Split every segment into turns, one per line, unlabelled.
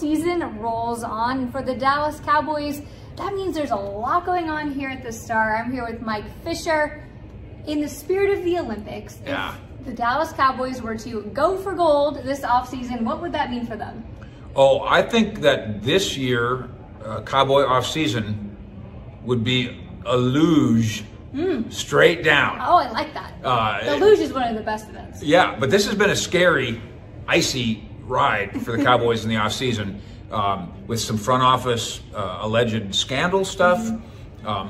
season rolls on for the Dallas Cowboys. That means there's a lot going on here at the Star. I'm here with Mike Fisher. In the spirit of the Olympics, if the Dallas Cowboys were to go for gold this offseason, what would that mean for them?
Oh, I think that this year, Cowboy offseason would be a luge straight down.
Oh, I like that. The luge is one of the best events.
Yeah, but this has been a scary, icy ride for the Cowboys in the offseason with some front office alleged scandal stuff,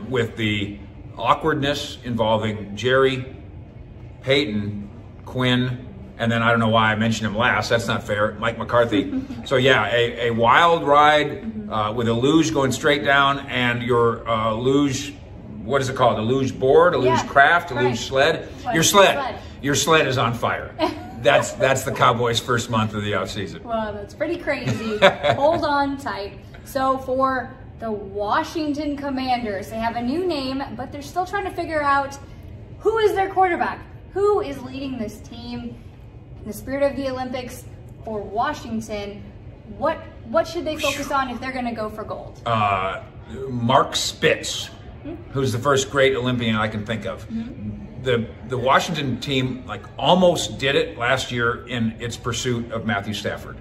with the awkwardness involving Jerry, Peyton, Quinn, and then I don't know why I mentioned him last. That's not fair. Mike McCarthy. So yeah, a wild ride with a luge going straight down, and your luge, what is it called? A luge board, a luge craft, a luge sled. Your sled is on fire. That's the Cowboys' first month of the offseason.
Well, that's pretty crazy. Hold on tight. So for the Washington Commanders, they have a new name, but they're still trying to figure out who is their quarterback, who is leading this team. In the spirit of the Olympics for Washington, what should they focus on if they're going to go for gold?
Mark Spitz, who's the first great Olympian I can think of. The Washington team almost did it last year in its pursuit of Matthew Stafford,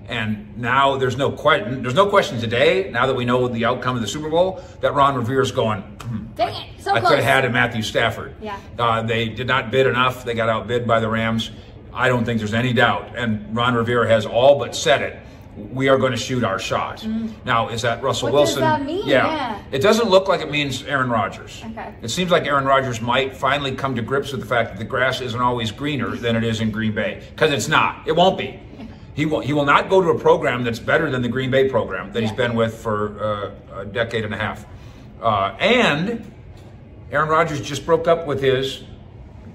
and now there's no question today, now that we know the outcome of the Super Bowl, that Ron Rivera's going,
dang it, so
I
close.
could have had a Matthew Stafford. They did not bid enough. They got outbid by the Rams. I don't think there's any doubt, and Ron Rivera has all but said it. We are going to shoot our shot. Now, is that Russell Wilson?
What does that mean?
Yeah. It doesn't look like it means Aaron Rodgers.
Okay.
It seems like Aaron Rodgers might finally come to grips with the fact that the grass isn't always greener than it is in Green Bay, because it's not. It won't be. He will not go to a program that's better than the Green Bay program that he's been with for a decade and a half. And Aaron Rodgers just broke up with his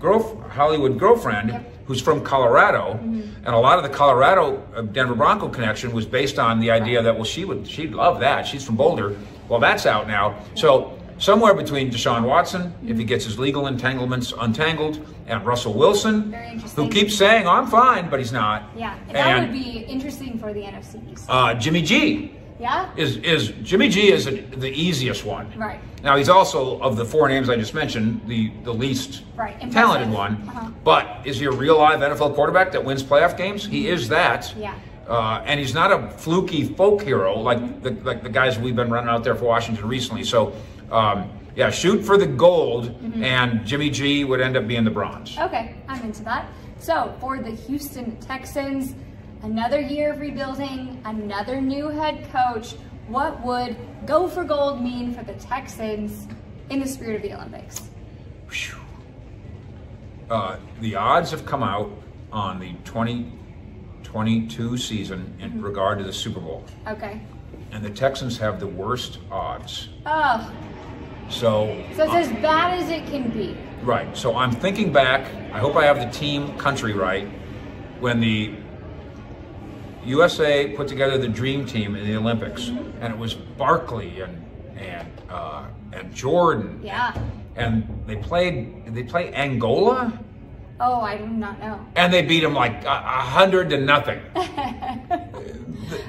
Hollywood girlfriend, who's from Colorado, and a lot of the Colorado Denver Bronco connection was based on the idea that, well, she'd love that. She's from Boulder. Well, that's out now. So somewhere between Deshaun Watson, if he gets his legal entanglements untangled, and Russell Wilson, who keeps saying, oh, I'm fine, but he's not.
Yeah, that would be interesting for the NFC East.
Jimmy G.
Yeah?
Jimmy G is the easiest one.
Right.
Now, he's also, of the four names I just mentioned, the least talented one. But is he a real live NFL quarterback that wins playoff games? He is that.
Yeah.
And he's not a fluky folk hero like the guys we've been running out there for Washington recently. So, yeah, shoot for the gold, and Jimmy G would end up being the bronze.
Okay, I'm into that. So, for the Houston Texans, another year of rebuilding, another new head coach. What would go for gold mean for the Texans in the spirit of the Olympics?
The odds have come out on the 2022 season in regard to the Super Bowl.
Okay.
And the Texans have the worst odds.
Oh.
So
it's as bad as it can be.
Right. So I'm thinking back, I hope I have the team country right, when the USA put together the dream team in the Olympics, and it was Barkley and Jordan.
Yeah.
And they played Angola?
Oh, I do not know.
And they beat them 100-0.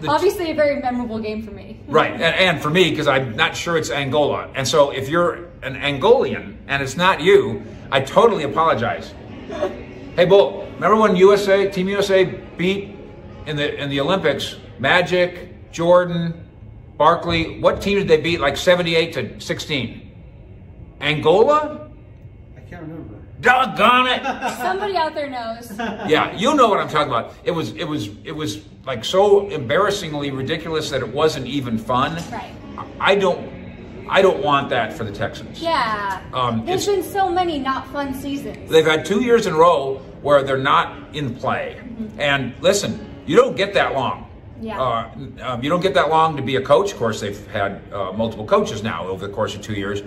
Obviously a very memorable game for me.
Right, and for me, because I'm not sure it's Angola. And so if you're an Angolian and it's not you, I totally apologize. Hey, Bull, remember when Team USA beat in the Olympics, Magic, Jordan, Barkley, what team did they beat 78-16? Angola?
I can't remember.
Doggone it!
Somebody out there knows.
Yeah, you know what I'm talking about. It was so embarrassingly ridiculous that it wasn't even fun.
Right.
I don't want that for the Texans.
Yeah. There's been so many not fun seasons.
They've had 2 years in a row where they're not in play. And listen, you don't get that long.
Yeah.
You don't get that long to be a coach. Of course, they've had multiple coaches now over the course of 2 years.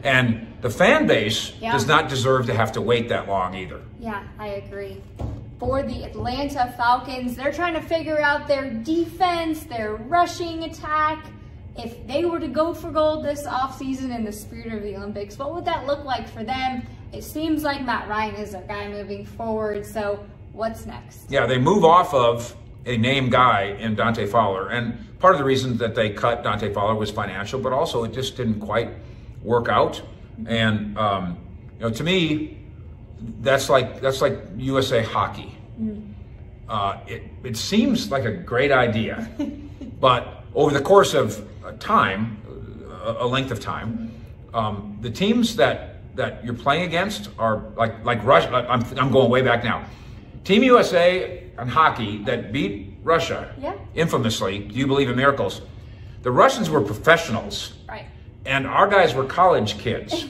And the fan base does not deserve to have to wait that long either.
Yeah, I agree. For the Atlanta Falcons, they're trying to figure out their defense, their rushing attack. If they were to go for gold this offseason in the spirit of the Olympics, what would that look like for them? It seems like Matt Ryan is a guy moving forward, so what's next?
Yeah, they move off of a name guy in Dante Fowler. And part of the reason that they cut Dante Fowler was financial, but also it just didn't quite work out. And to me, that's like USA Hockey. It seems like a great idea, but over the course of time, a length of time, the teams that you're playing against are like Russia. I'm going way back now. Team USA and hockey that beat Russia infamously. Do you believe in miracles? The Russians were professionals, right? And our guys were college kids,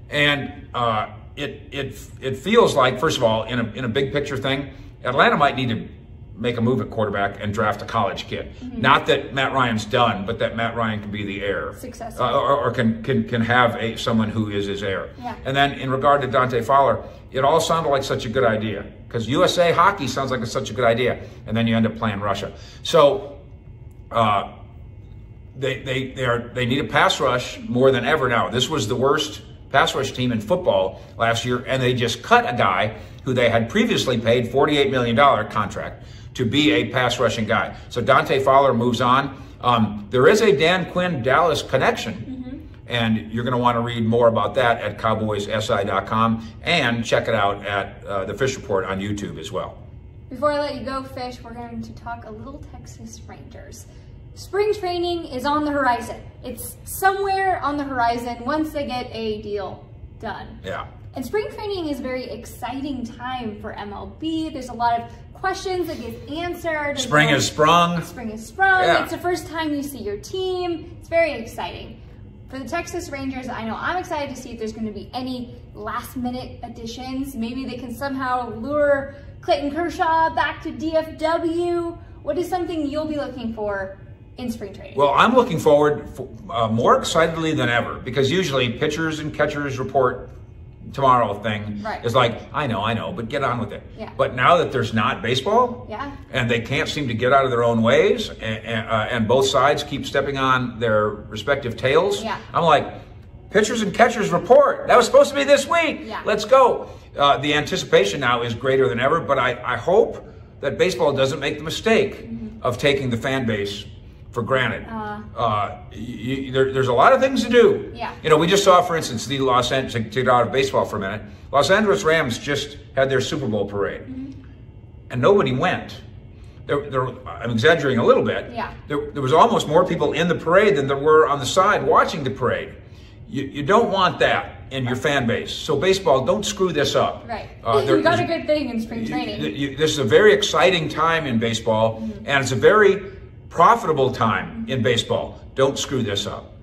and it feels like, first of all, in a big picture thing, Atlanta might need to make a move at quarterback and draft a college kid. Not that Matt Ryan's done, but that Matt Ryan can be the heir, or can have someone who is his heir. And then in regard to Dante Fowler, it all sounded like such a good idea, because USA Hockey sounds like it's such a good idea, and then you end up playing Russia. So they need a pass rush more than ever now. This was the worst pass rush team in football last year, and they just cut a guy who they had previously paid $48 million contract to be a pass rushing guy. So Dante Fowler moves on. There is a Dan Quinn Dallas connection, and you're going to want to read more about that at cowboyssi.com, and check it out at the Fish Report on YouTube as well.
Before I let you go, Fish, we're going to talk a little Texas Rangers. Spring training is on the horizon. It's somewhere on the horizon once they get a deal done.
Yeah.
And spring training is a very exciting time for MLB. There's a lot of questions that get answered.
Spring has sprung.
Spring has sprung.
Yeah.
It's the first time you see your team. It's very exciting. For the Texas Rangers, I know I'm excited to see if there's going to be any last-minute additions. Maybe they can somehow lure Clayton Kershaw back to DFW. What is something you'll be looking for in spring training?
Well, I'm looking forward more excitedly than ever, because usually pitchers and catchers report tomorrow thing is like, I know, but get on with it. But now that there's not baseball, and they can't seem to get out of their own ways, and both sides keep stepping on their respective tails, I'm like, pitchers and catchers report. That was supposed to be this week. Let's go. The anticipation now is greater than ever, but I hope that baseball doesn't make the mistake of taking the fan base for granted. There's a lot of things to do. We just saw, for instance, the Los Angeles, to get out of baseball for a minute, Los Angeles Rams just had their Super Bowl parade, and nobody went. I'm exaggerating a little bit. There was almost more people in the parade than there were on the side watching the parade. You don't want that in your fan base. So baseball, don't screw this up.
You got a good thing in spring training.
This is a very exciting time in baseball, and it's a very profitable time in baseball. Don't screw this up.